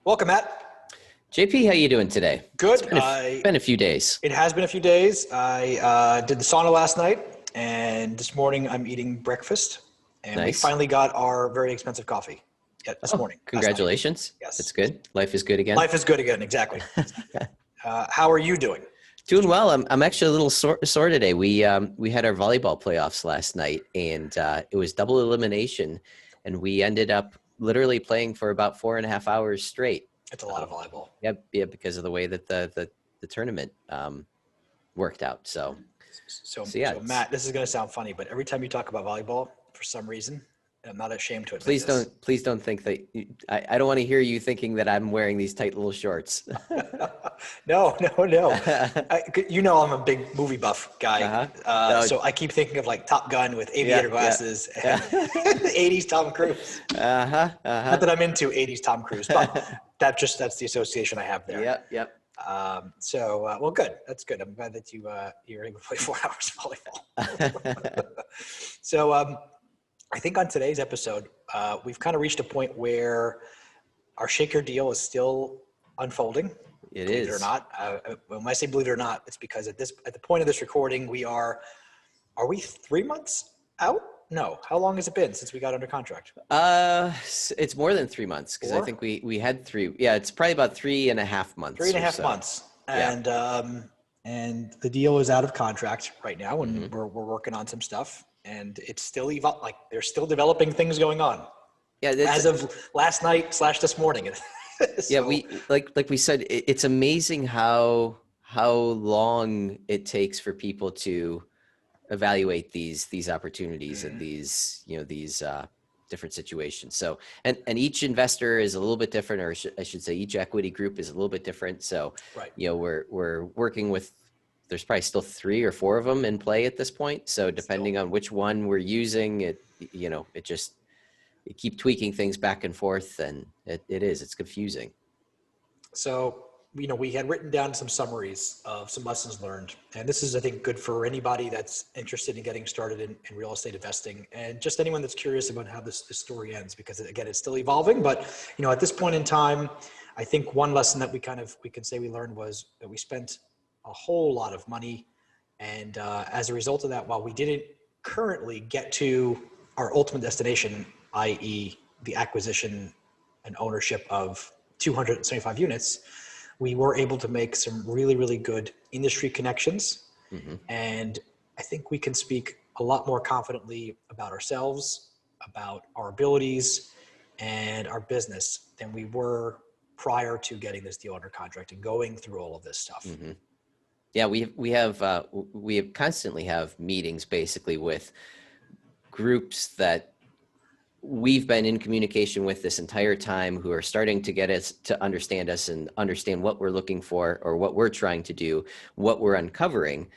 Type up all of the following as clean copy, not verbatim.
Welcome, Matt. JP, how you doing today? Good. It's been a few days. It has been a few days. I did the sauna last night, and this morning I'm eating breakfast. And we Nice. finally got our very expensive coffee this morning. Congratulations. Yes. That's good. Life is good again. Life is good again. Exactly. How are you doing? Doing well. I'm actually a little sore today. We had our volleyball playoffs last night, and it was double elimination, and we ended up literally playing for about 4.5 hours straight. It's a lot of volleyball. Yeah, because of the way that the tournament worked out. So yeah. So Matt, this is going to sound funny, but every time you talk about volleyball, for some reason, and I'm not ashamed to admit Please don't think that I don't want to hear you thinking that I'm wearing these tight little shorts. No. You know, I'm a big movie buff guy. No. So I keep thinking of like Top Gun with aviator glasses and 80s Tom Cruise. Not that I'm into 80s Tom Cruise, but that's the association I have there. Yep. Well, good. That's good. I'm glad that you're able to play 4 hours of volleyball. So, I think on today's episode, we've kind of reached a point where our Shaker deal is still unfolding. It believe is. it or not. When I say believe it or not, it's because at the point of this recording, are we 3 months out? No. How long has it been since we got under contract? It's more than 3 months because I think we had 3. Yeah, it's probably about 3.5 months. 3.5 months. And the deal is out of contract right now, and we're working on some stuff. And it's still they're still developing things going on. Yeah, as of last night / this morning. Yeah, we like we said, it's amazing how long it takes for people to evaluate these opportunities and these different situations. So and each investor is a little bit different, or I should say, each equity group is a little bit different. So we're working with. There's probably still 3 or 4 of them in play at this point. So depending on which one we're using, it keep tweaking things back and forth, and it's confusing. So, we had written down some summaries of some lessons learned, and this is, I think, good for anybody that's interested in getting started in real estate investing, and just anyone that's curious about how this story ends, because again, it's still evolving. But, at this point in time, I think one lesson that we can say we learned was that we spent a whole lot of money. And as a result of that, while we didn't currently get to our ultimate destination, i.e. the acquisition and ownership of 275 units, we were able to make some really, really good industry connections. And I think we can speak a lot more confidently about ourselves, about our abilities and our business than we were prior to getting this deal under contract and going through all of this stuff. Yeah, we constantly have meetings basically with groups that we've been in communication with this entire time, who are starting to get us to understand us and understand what we're looking for or what we're trying to do, what we're uncovering.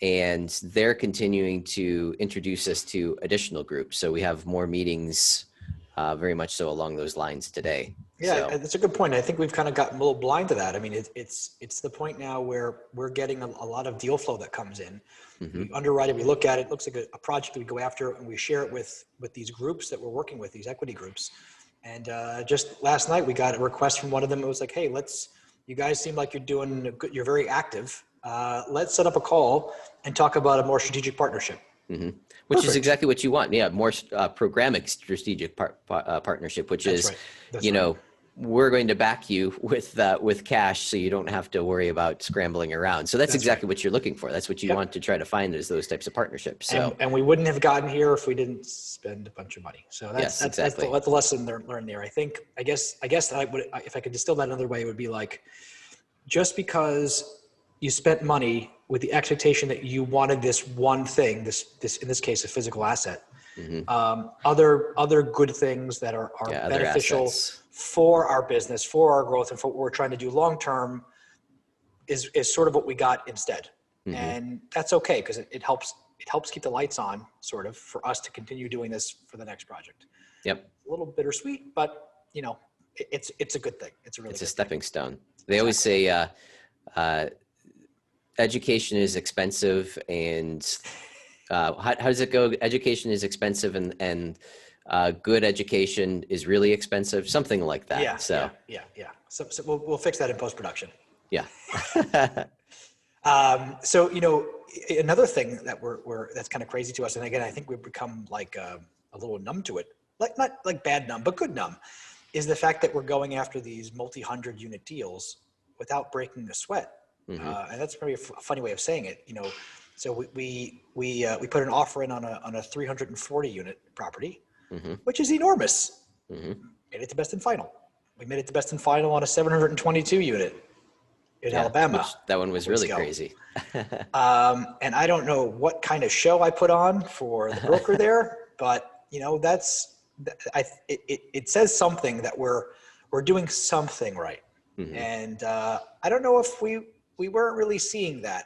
And they're continuing to introduce us to additional groups. So we have more meetings very much so along those lines today. Yeah, that's a good point. I think we've kind of gotten a little blind to that. I mean, it's the point now where we're getting a lot of deal flow that comes in. We underwrite it, we look at it, looks like a project that we go after, and we share it with these groups that we're working with, these equity groups. And just last night, we got a request from one of them. It was like, hey, you guys seem like you're doing good, you're very active. Let's set up a call and talk about a more strategic partnership. Which is exactly what you want. Yeah, more programmatic strategic partnership, which is, we're going to back you with cash, so you don't have to worry about scrambling around. So that's exactly what you're looking for. That's what you want to try to find, is those types of partnerships. So and we wouldn't have gotten here if we didn't spend a bunch of money. So that's exactly. That's the lesson learned there. I guess I would, if I could distill that another way, it would be like, just because you spent money with the expectation that you wanted this one thing, this in this case, a physical asset, other good things that are beneficial for our business, for our growth, and for what we're trying to do long term is sort of what we got instead. And that's okay, because it helps keep the lights on, sort of, for us to continue doing this for the next project. Yep. A little bittersweet, but it's a good thing. It's a stepping stone. They always say education is expensive, and how does it go? Education is expensive, and good education is really expensive, something like that. Yeah. So we'll fix that in post-production. Yeah. So, another thing that that's kind of crazy to us, and again, I think we've become like a little numb to it, like not like bad numb, but good numb, is the fact that we're going after these multi-hundred unit deals without breaking a sweat. And that's probably a funny way of saying it. So we put an offer in on a 340 unit property, which is enormous. Made it to best and final. We made it to best and final on a 722 unit in Alabama. That one was really crazy. And I don't know what kind of show I put on for the broker there, but it says something that we're doing something right. And I don't know if we weren't really seeing that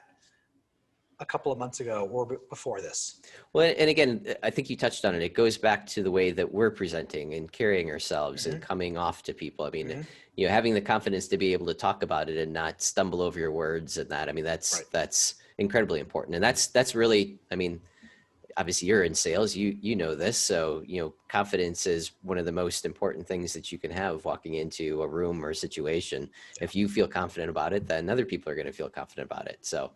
a couple of months ago or before this. Well, and again, I think you touched on it. It goes back to the way that we're presenting and carrying ourselves and coming off to people. I mean, having the confidence to be able to talk about it and not stumble over your words and that. I mean, that's incredibly important. And that's really, I mean, obviously you're in sales, you know this. So, confidence is one of the most important things that you can have walking into a room or a situation. If you feel confident about it, then other people are going to feel confident about it. So,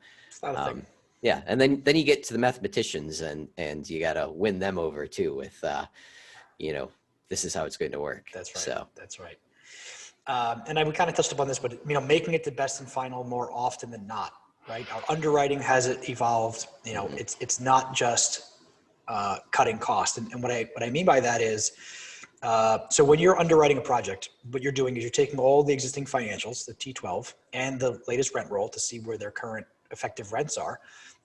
yeah. And then you get to the mathematicians and you got to win them over too with, this is how it's going to work. That's right. So that's right. And we kind of touched upon this, but making it to best and final more often than not, right? Our underwriting has evolved. It's not just cutting cost. And what I mean by that is, so when you're underwriting a project, what you're doing is you're taking all the existing financials, the T12, and the latest rent roll to see where their current effective rents are.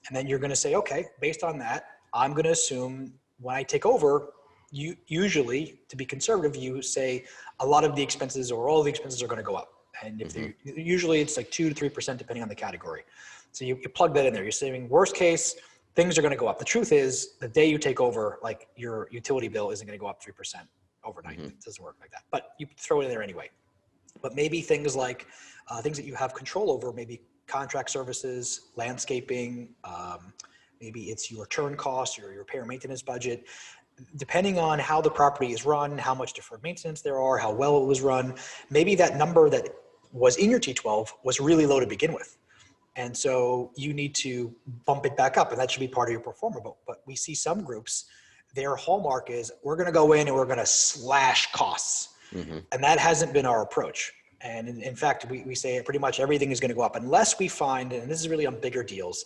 And then you're going to say, okay, based on that, I'm going to assume when I take over, you usually, to be conservative, you say a lot of the expenses or all of the expenses are going to go up. And if usually it's like 2 to 3% depending on the category. So you plug that in there. You're saying worst case, things are going to go up. The truth is the day you take over, like your utility bill isn't going to go up 3% overnight. It doesn't work like that, but you throw it in there anyway. But maybe things like things that you have control over, maybe contract services, landscaping, maybe it's your turn costs or your repair and maintenance budget. Depending on how the property is run, how much deferred maintenance there are, how well it was run, maybe that number that was in your T12 was really low to begin with. And so you need to bump it back up, and that should be part of your pro forma. But we see some groups, their hallmark is we're going to go in and we're going to slash costs. And that hasn't been our approach. And in fact, we say pretty much everything is going to go up unless we find, and this is really on bigger deals,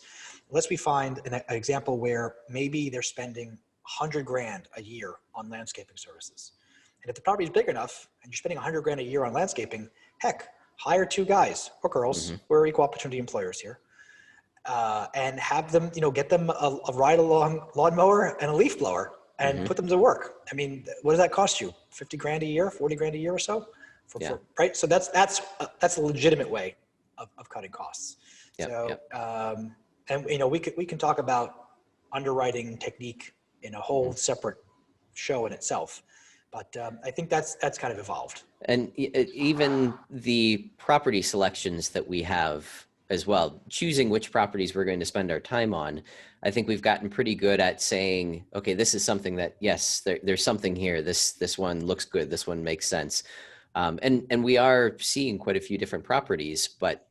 unless we find an example where maybe they're spending $100,000 a year on landscaping services. And if the property is big enough and you're spending $100,000 a year on landscaping, heck, hire 2 guys or girls. We're equal opportunity employers here. And have them, get them a ride along lawnmower and a leaf blower and put them to work. I mean, what does that cost you? $50,000 a year, $40,000 a year or so? Right. So that's a legitimate way of cutting costs. And we can talk about underwriting technique in a whole separate show in itself. But I think that's kind of evolved. And even the property selections that we have as well, choosing which properties we're going to spend our time on, I think we've gotten pretty good at saying, okay, this is something that, yes, there's something here. This one looks good. This one makes sense. And we are seeing quite a few different properties, but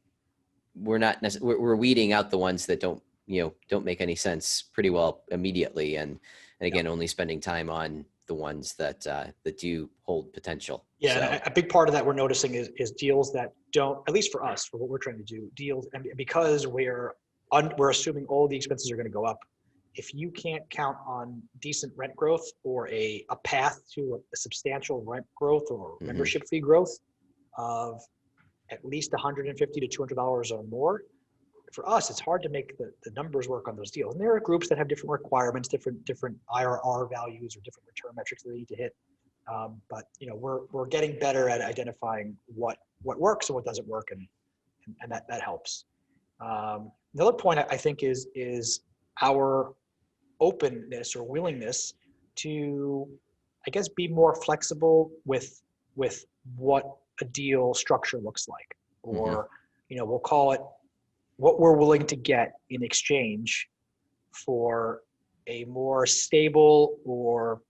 we're weeding out the ones that don't make any sense pretty well immediately. And again, only spending time on the ones that do hold potential. Yeah, so. And a big part of that we're noticing is deals that don't, at least for us, for what we're trying to do, deals, and because we're assuming all the expenses are going to go up. If you can't count on decent rent growth or a path to a substantial rent growth or membership fee growth of at least $150 to $200 or more, for us, it's hard to make the numbers work on those deals. And there are groups that have different requirements, different IRR values or different return metrics that they need to hit. But we're getting better at identifying what works and what doesn't work, and that helps. Another point I think is our openness or willingness to, I guess, be more flexible with what a deal structure looks like, or we'll call it what we're willing to get in exchange for a more stable or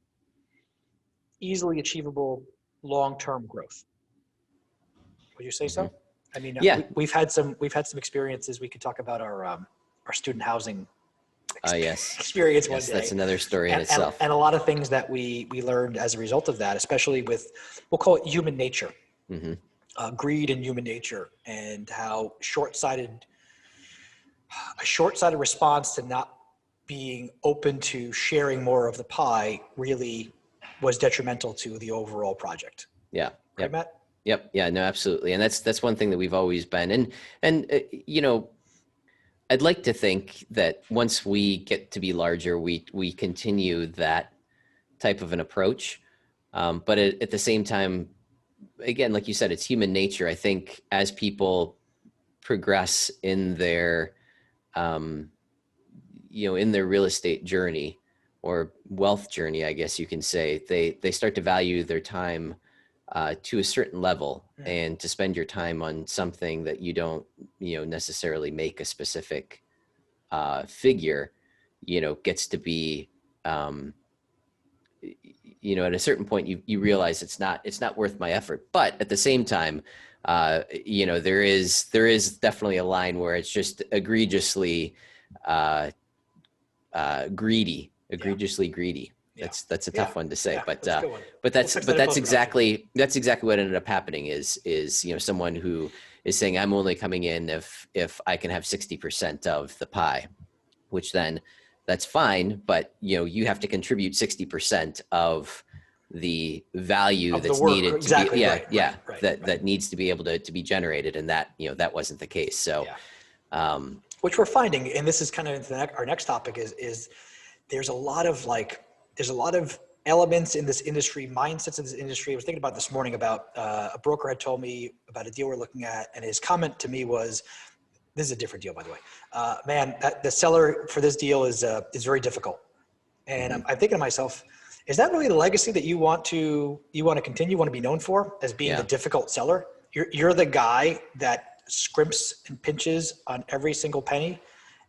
easily achievable long-term growth. Would you say so? I mean, Yeah. we've had some experiences. We could talk about our student housing Yes. experience one Yes, day. that's another story in itself. And a lot of things that we learned as a result of that, especially with, we'll call it human nature, greed and human nature, and how a short-sighted response to not being open to sharing more of the pie really was detrimental to the overall project. Yeah. Right, Yep. Matt? Yep. Yeah, no, absolutely. And that's one thing that we've always been. And you know, I'd like to think that once we get to be larger, we continue that type of an approach. But at the same time, again, like you said, it's human nature. I think as people progress in their, in their real estate journey or wealth journey, I guess you can say, they start to value their time to a certain level, and to spend your time on something that you don't, necessarily make a specific figure, gets to be, at a certain point you realize it's not worth my effort. But at the same time, there is definitely a line where it's just egregiously egregiously greedy. That's a tough one to say, but that's exactly what ended up happening is someone who is saying, I'm only coming in if I can have 60% of the pie, which then that's fine, but you have to contribute 60% of the value Of the that's work, needed exactly, to be, right. that needs to be able to be generated, and that that wasn't the case. So which we're finding, and this is kind of into our next topic, is there's a lot of elements in this industry, mindsets in this industry. I was thinking about this morning about a broker had told me about a deal we're looking at, and his comment to me was, this is a different deal, by the way. Man, the seller for this deal is very difficult. And I'm thinking to myself, is that really the legacy that you want to continue, want to be known for, as being the difficult seller? You're the guy that scrimps and pinches on every single penny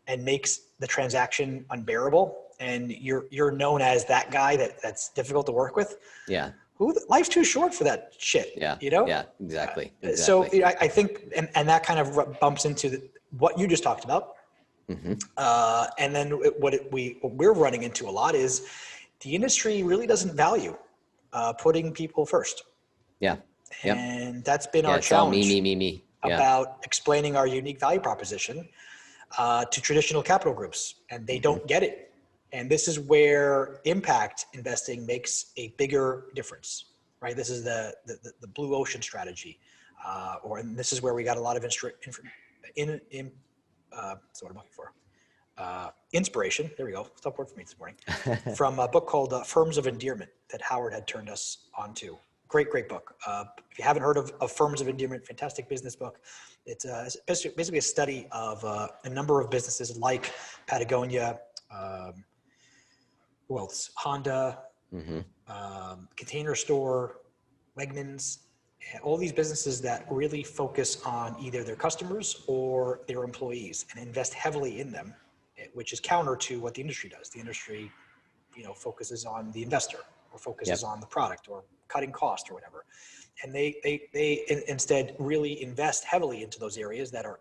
and makes the transaction unbearable, and you're known as that guy that's difficult to work with. Yeah. Life's too short for that shit. Yeah. Yeah, exactly. So I think, and that kind of bumps into what you just talked about. And then what we're running into a lot is the industry really doesn't value putting people first. Yeah. Yep. And that's been our it's challenge. All me. About explaining our unique value proposition to traditional capital groups, and they don't get it. And this is where impact investing makes a bigger difference, right? This is the blue ocean strategy, and this is where we got a lot of so what I'm looking for. Inspiration. There we go. Stop word for me this morning. From a book called Firms of Endearment that Howard had turned us onto. Great book. If you haven't heard of Firms of Endearment, fantastic business book. It's basically a study of a number of businesses like Patagonia, who else? Honda, Container Store, Wegmans, all these businesses that really focus on either their customers or their employees and invest heavily in them, which is counter to what the industry does. The industry, focuses on the investor or focuses on the product or cutting cost or whatever. And they instead really invest heavily into those areas that are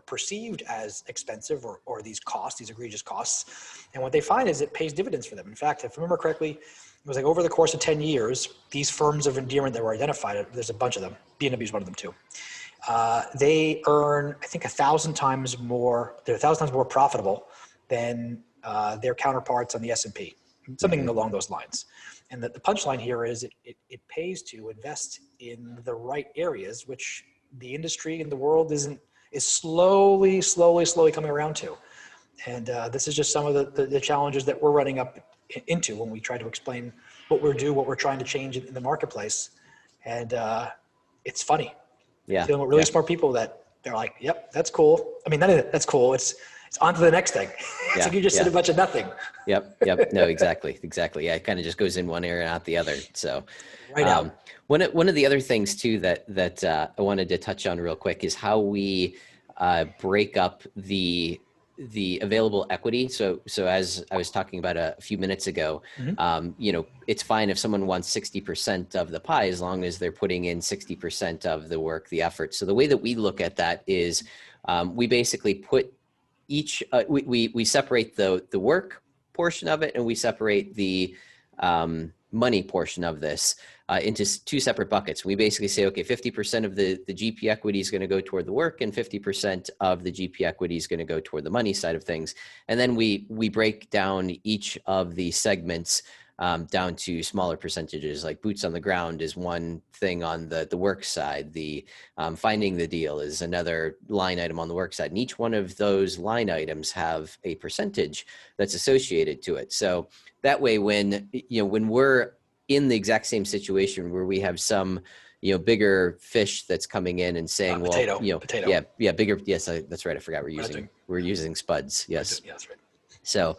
perceived as expensive or these egregious costs. And what they find is it pays dividends for them. In fact, if I remember correctly, it was like over the course of 10 years, these firms of endearment that were identified, there's a bunch of them, B&W is one of them too. They earn, I think, 1,000 times more, they're 1,000 times more profitable than their counterparts on the S&P, something along those lines. And the punchline here is it pays to invest in the right areas, which the industry and the world is slowly coming around to. And this is just some of the challenges that we're running up into when we try to explain what we're trying to change in the marketplace. And it's funny. Yeah. Dealing with really smart people that they're like, yep, that's cool. I mean, none of it, that's cool. It's on to the next thing. It's like you just said a bunch of nothing. Yep. No, exactly. Yeah, it kind of just goes in one ear and out the other. So, right. One of the other things too that I wanted to touch on real quick is how we break up the the available equity. So as I was talking about a few minutes ago, you know, it's fine if someone wants 60% of the pie, as long as they're putting in 60% of the work, the effort. So the way that we look at that is we basically put each, we separate the work portion of it, and we separate the money portion of this into two separate buckets. We basically say, okay, 50% of the GP equity is going to go toward the work, and 50% of the GP equity is going to go toward the money side of things. And then we break down each of the segments down to smaller percentages. Like boots on the ground is one thing on the work side. The finding the deal is another line item on the work side. And each one of those line items have a percentage that's associated to it. So that way, when, you know, when we're in the exact same situation where we have some, you know, bigger fish that's coming in and saying, well, you know, yeah, bigger. Yes, that's right. I forgot we're using spuds. Yes. Yeah, that's right. So,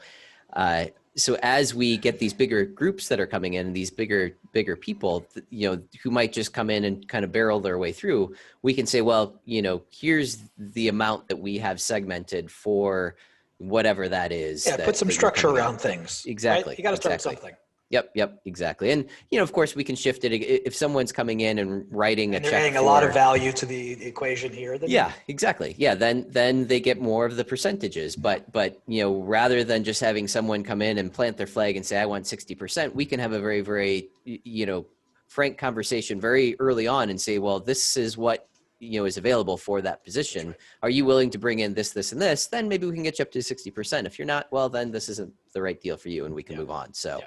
so as we get these bigger groups that are coming in, these bigger people, you know, who might just come in and kind of barrel their way through, we can say, well, you know, here's the amount that we have segmented for whatever that is. Yeah, put some structure around things. Exactly. Right? You got to start with something. Yep, exactly. And, you know, of course we can shift it. If someone's coming in and writing a check, they're adding a lot of value to the equation here. Then yeah, exactly. Yeah. Then they get more of the percentages, but, you know, rather than just having someone come in and plant their flag and say, I want 60%, we can have a very, very, you know, frank conversation very early on and say, well, this is what, you know, is available for that position. Right. Are you willing to bring in this, this, and this? Then maybe we can get you up to 60%. If you're not, well, then this isn't the right deal for you and we can move on. So,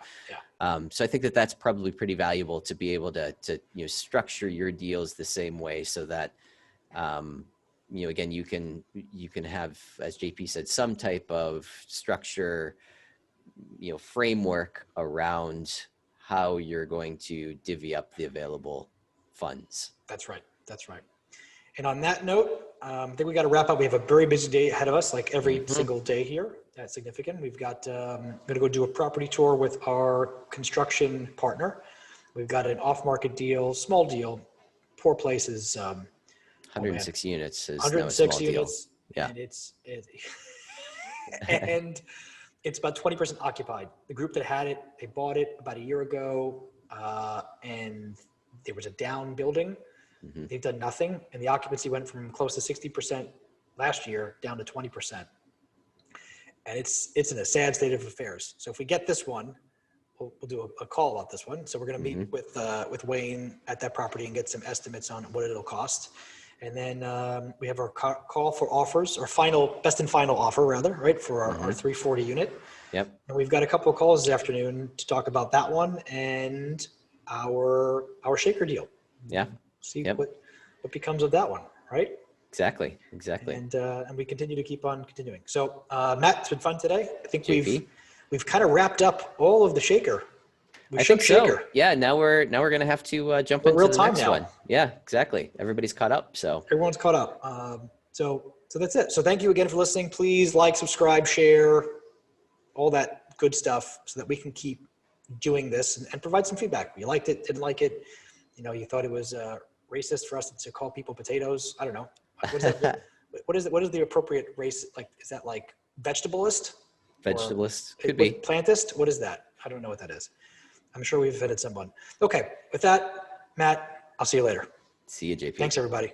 so I think that that's probably pretty valuable to be able to, you know, structure your deals the same way so that, you know, again, you can have, as JP said, some type of structure, you know, framework around how you're going to divvy up the available funds. That's right. That's right. And on that note, I think we got to wrap up. We have a very busy day ahead of us, like every single day here at Significant. We've got, going to go do a property tour with our construction partner. We've got an off-market deal, small deal, poor places. 106 units is 106 units. Yeah. And and it's about 20% occupied. The group that had it, they bought it about a year ago, and there was a down building. They've done nothing, and the occupancy went from close to 60% last year down to 20%. And it's in a sad state of affairs. So if we get this one, we'll do a call about this one. So we're going to meet with Wayne at that property and get some estimates on what it'll cost. And then we have our call for offers, or best and final offer rather, right, for our 340 unit. Yep. And we've got a couple of calls this afternoon to talk about that one and our shaker deal. Yeah. See what becomes of that one, right? Exactly. And we continue to keep on continuing. So Matt, it's been fun today. I think we've kind of wrapped up all of the shaker. I think so. Shaker. Yeah. Now we're gonna have to jump into the next one. Yeah, exactly. Everybody's caught up. So everyone's caught up. So that's it. So thank you again for listening. Please like, subscribe, share, all that good stuff, so that we can keep doing this and provide some feedback. You liked it, didn't like it. You know, you thought it was racist for us to call people potatoes. I don't know. What is the appropriate race? Like, is that like vegetalist? Vegetalist could be. Plantist? What is that? I don't know what that is. I'm sure we've offended someone. Okay. With that, Matt, I'll see you later. See you, JP. Thanks, everybody.